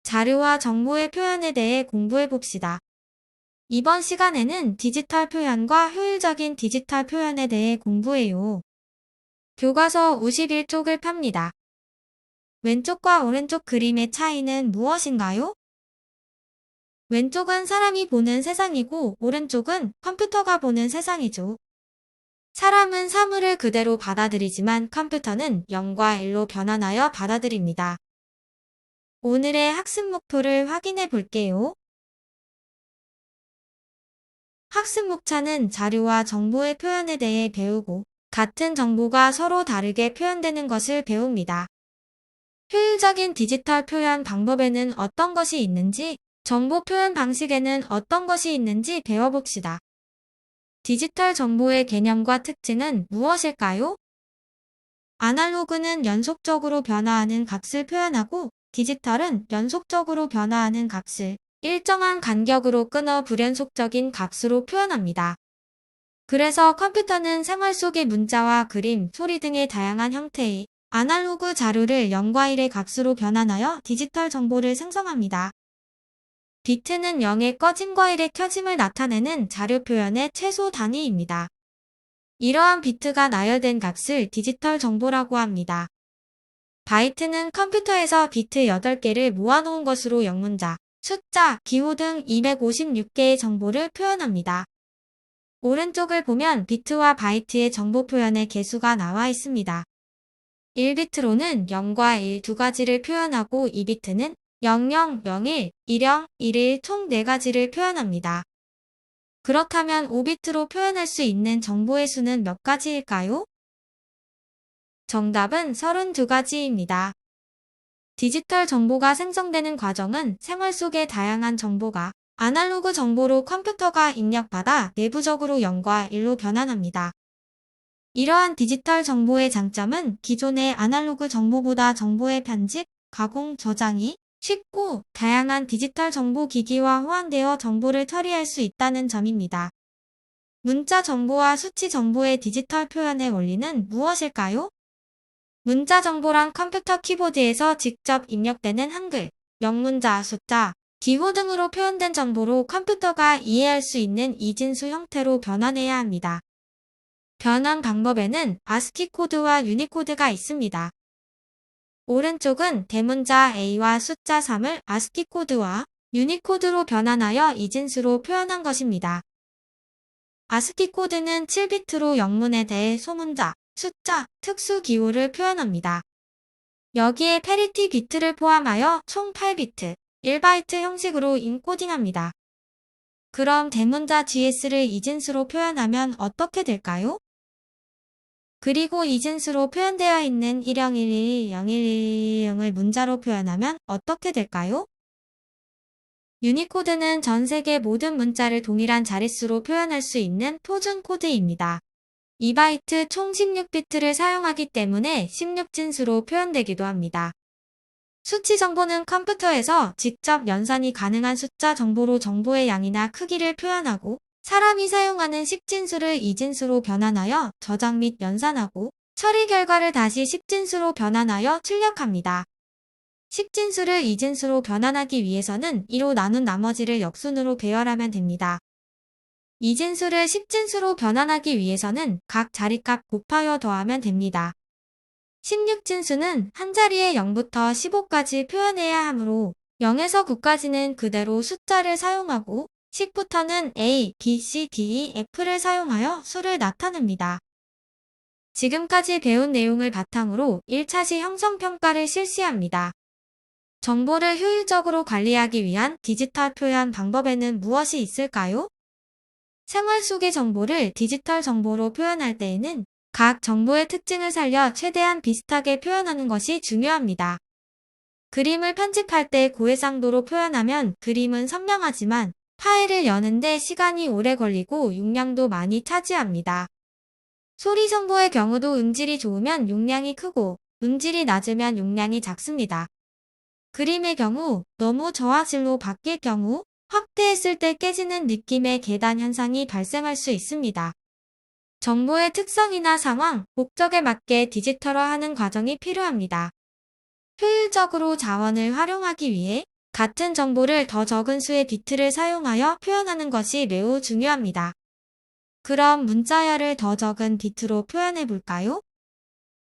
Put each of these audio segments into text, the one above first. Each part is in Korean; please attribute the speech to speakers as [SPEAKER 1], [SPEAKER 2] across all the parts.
[SPEAKER 1] 자료와 정보의 표현에 대해 공부해 봅시다. 이번 시간에는 디지털 표현과 효율적인 디지털 표현에 대해 공부해요. 교과서 51쪽을 팝니다. 왼쪽과 오른쪽 그림의 차이는 무엇인가요? 왼쪽은 사람이 보는 세상이고 오른쪽은 컴퓨터가 보는 세상이죠. 사람은 사물을 그대로 받아들이지만 컴퓨터는 0과 1로 변환하여 받아들입니다. 오늘의 학습 목표를 확인해 볼게요. 학습 목차는 자료와 정보의 표현에 대해 배우고 같은 정보가 서로 다르게 표현되는 것을 배웁니다. 효율적인 디지털 표현 방법에는 어떤 것이 있는지, 정보 표현 방식에는 어떤 것이 있는지 배워봅시다. 디지털 정보의 개념과 특징은 무엇일까요? 아날로그는 연속적으로 변화하는 값을 표현하고 디지털은 연속적으로 변화하는 값을 일정한 간격으로 끊어 불연속적인 값으로 표현합니다. 그래서 컴퓨터는 생활 속의 문자와 그림, 소리 등의 다양한 형태의 아날로그 자료를 0과 1의 값으로 변환하여 디지털 정보를 생성합니다. 비트는 0의 꺼짐과 1의 켜짐을 나타내는 자료 표현의 최소 단위입니다. 이러한 비트가 나열된 값을 디지털 정보라고 합니다. 바이트는 컴퓨터에서 비트 8개를 모아놓은 것으로 영문자, 숫자, 기호 등 256개의 정보를 표현합니다. 오른쪽을 보면 비트와 바이트의 정보 표현의 개수가 나와 있습니다. 1비트로는 0과 1 두 가지를 표현하고 2비트는 00, 01, 10, 11 총 4가지를 표현합니다. 그렇다면 5비트로 표현할 수 있는 정보의 수는 몇 가지일까요? 정답은 32가지입니다. 디지털 정보가 생성되는 과정은 생활 속의 다양한 정보가 아날로그 정보로 컴퓨터가 입력받아 내부적으로 0과 1로 변환합니다. 이러한 디지털 정보의 장점은 기존의 아날로그 정보보다 정보의 편집, 가공, 저장이 쉽고 다양한 디지털 정보 기기와 호환되어 정보를 처리할 수 있다는 점입니다. 문자 정보와 수치 정보의 디지털 표현의 원리는 무엇일까요? 문자 정보란 컴퓨터 키보드에서 직접 입력되는 한글, 명문자, 숫자, 기호 등으로 표현된 정보로 컴퓨터가 이해할 수 있는 이진수 형태로 변환해야 합니다. 변환 방법에는 아스키 코드와 유니코드가 있습니다. 오른쪽은 대문자 A와 숫자 3을 아스키 코드와 유니코드로 변환하여 이진수로 표현한 것입니다. 아스키 코드는 7비트로 영문에 대해 소문자, 숫자, 특수 기호를 표현합니다. 여기에 패리티 비트를 포함하여 총 8비트, 1바이트 형식으로 인코딩합니다. 그럼 대문자 GS를 이진수로 표현하면 어떻게 될까요? 그리고 이진수로 표현되어 있는 1011, 0110을 문자로 표현하면 어떻게 될까요? 유니코드는 전 세계 모든 문자를 동일한 자릿수로 표현할 수 있는 표준 코드입니다. 2바이트 총 16비트를 사용하기 때문에 16진수로 표현되기도 합니다. 수치 정보는 컴퓨터에서 직접 연산이 가능한 숫자 정보로 정보의 양이나 크기를 표현하고 사람이 사용하는 10진수를 2진수로 변환하여 저장 및 연산하고 처리 결과를 다시 10진수로 변환하여 출력합니다. 10진수를 2진수로 변환하기 위해서는 2로 나눈 나머지를 역순으로 배열하면 됩니다. 2진수를 10진수로 변환하기 위해서는 각 자리값 곱하여 더하면 됩니다. 16진수는 한 자리에 0부터 15까지 표현해야 하므로 0에서 9까지는 그대로 숫자를 사용하고 10부터는 A, B, C, D, E, F를 사용하여 수를 나타냅니다. 지금까지 배운 내용을 바탕으로 1차시 형성평가를 실시합니다. 정보를 효율적으로 관리하기 위한 디지털 표현 방법에는 무엇이 있을까요? 생활 속의 정보를 디지털 정보로 표현할 때에는 각 정보의 특징을 살려 최대한 비슷하게 표현하는 것이 중요합니다. 그림을 편집할 때 고해상도로 표현하면 그림은 선명하지만 파일을 여는데 시간이 오래 걸리고 용량도 많이 차지합니다. 소리 정보의 경우도 음질이 좋으면 용량이 크고 음질이 낮으면 용량이 작습니다. 그림의 경우 너무 저화질로 바뀔 경우 확대했을 때 깨지는 느낌의 계단 현상이 발생할 수 있습니다. 정보의 특성이나 상황, 목적에 맞게 디지털화하는 과정이 필요합니다. 효율적으로 자원을 활용하기 위해 같은 정보를 더 적은 수의 비트를 사용하여 표현하는 것이 매우 중요합니다. 그럼 문자열을 더 적은 비트로 표현해 볼까요?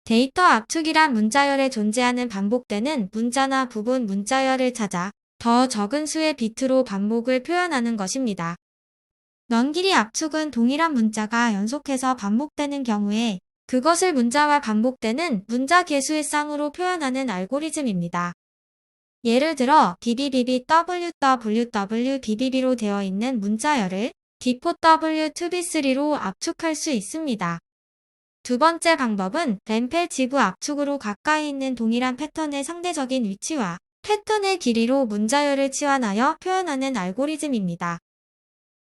[SPEAKER 1] 데이터 압축이란 문자열에 존재하는 반복되는 문자나 부분 문자열을 찾아 더 적은 수의 비트로 반복을 표현하는 것입니다. 넌 길이 압축은 동일한 문자가 연속해서 반복되는 경우에 그것을 문자와 반복되는 문자 개수의 쌍으로 표현하는 알고리즘입니다. 예를 들어 BBBB WWW BBB로 되어 있는 문자열을 D4W 2B3로 압축할 수 있습니다. 두 번째 방법은 램펠 지구 압축으로 가까이 있는 동일한 패턴의 상대적인 위치와 패턴의 길이로 문자열을 치환하여 표현하는 알고리즘입니다.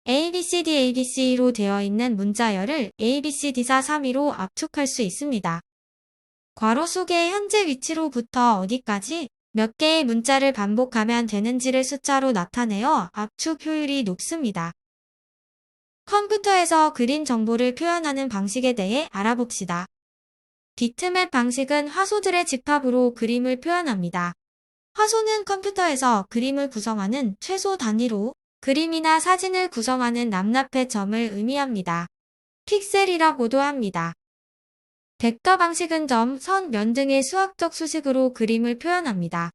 [SPEAKER 1] ABCDABC로 되어 있는 문자열을 ABCD432로 압축할 수 있습니다. 괄호 속의 현재 위치로부터 어디까지 몇 개의 문자를 반복하면 되는지를 숫자로 나타내어 압축 효율이 높습니다. 컴퓨터에서 그림 정보를 표현하는 방식에 대해 알아봅시다. 비트맵 방식은 화소들의 집합으로 그림을 표현합니다. 화소는 컴퓨터에서 그림을 구성하는 최소 단위로 그림이나 사진을 구성하는 낱낱의 점을 의미합니다. 픽셀이라고도 합니다. 벡터 방식은 점, 선, 면 등의 수학적 수식으로 그림을 표현합니다.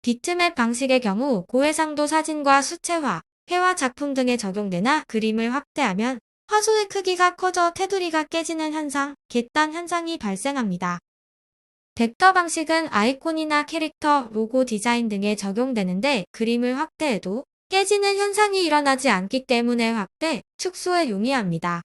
[SPEAKER 1] 비트맵 방식의 경우 고해상도 사진과 수채화, 회화 작품 등에 적용되나 그림을 확대하면 화소의 크기가 커져 테두리가 깨지는 현상, 객단 현상이 발생합니다. 벡터 방식은 아이콘이나 캐릭터, 로고 디자인 등에 적용되는데 그림을 확대해도 깨지는 현상이 일어나지 않기 때문에 확대, 축소에 용이합니다.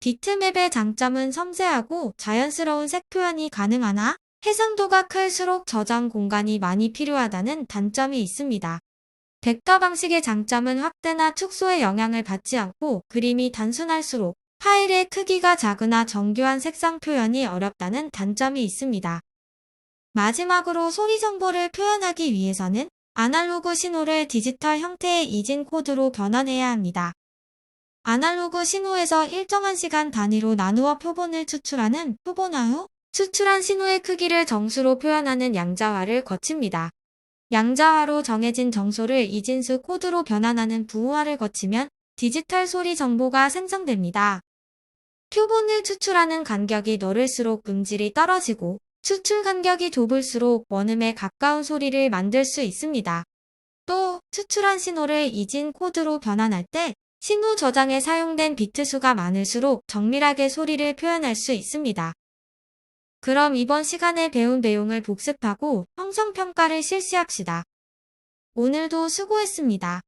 [SPEAKER 1] 비트맵의 장점은 섬세하고 자연스러운 색 표현이 가능하나 해상도가 클수록 저장 공간이 많이 필요하다는 단점이 있습니다. 벡터 방식의 장점은 확대나 축소의 영향을 받지 않고 그림이 단순할수록 파일의 크기가 작으나 정교한 색상 표현이 어렵다는 단점이 있습니다. 마지막으로 소리 정보를 표현하기 위해서는 아날로그 신호를 디지털 형태의 이진 코드로 변환해야 합니다. 아날로그 신호에서 일정한 시간 단위로 나누어 표본을 추출하는 표본화 후 추출한 신호의 크기를 정수로 표현하는 양자화를 거칩니다. 양자화로 정해진 정소를 이진수 코드로 변환하는 부호화를 거치면 디지털 소리 정보가 생성됩니다. 표본을 추출하는 간격이 넓을수록 음질이 떨어지고 추출 간격이 좁을수록 원음에 가까운 소리를 만들 수 있습니다. 또 추출한 신호를 이진 코드로 변환할 때 신호 저장에 사용된 비트 수가 많을수록 정밀하게 소리를 표현할 수 있습니다. 그럼 이번 시간에 배운 내용을 복습하고 형성평가를 실시합시다. 오늘도 수고했습니다.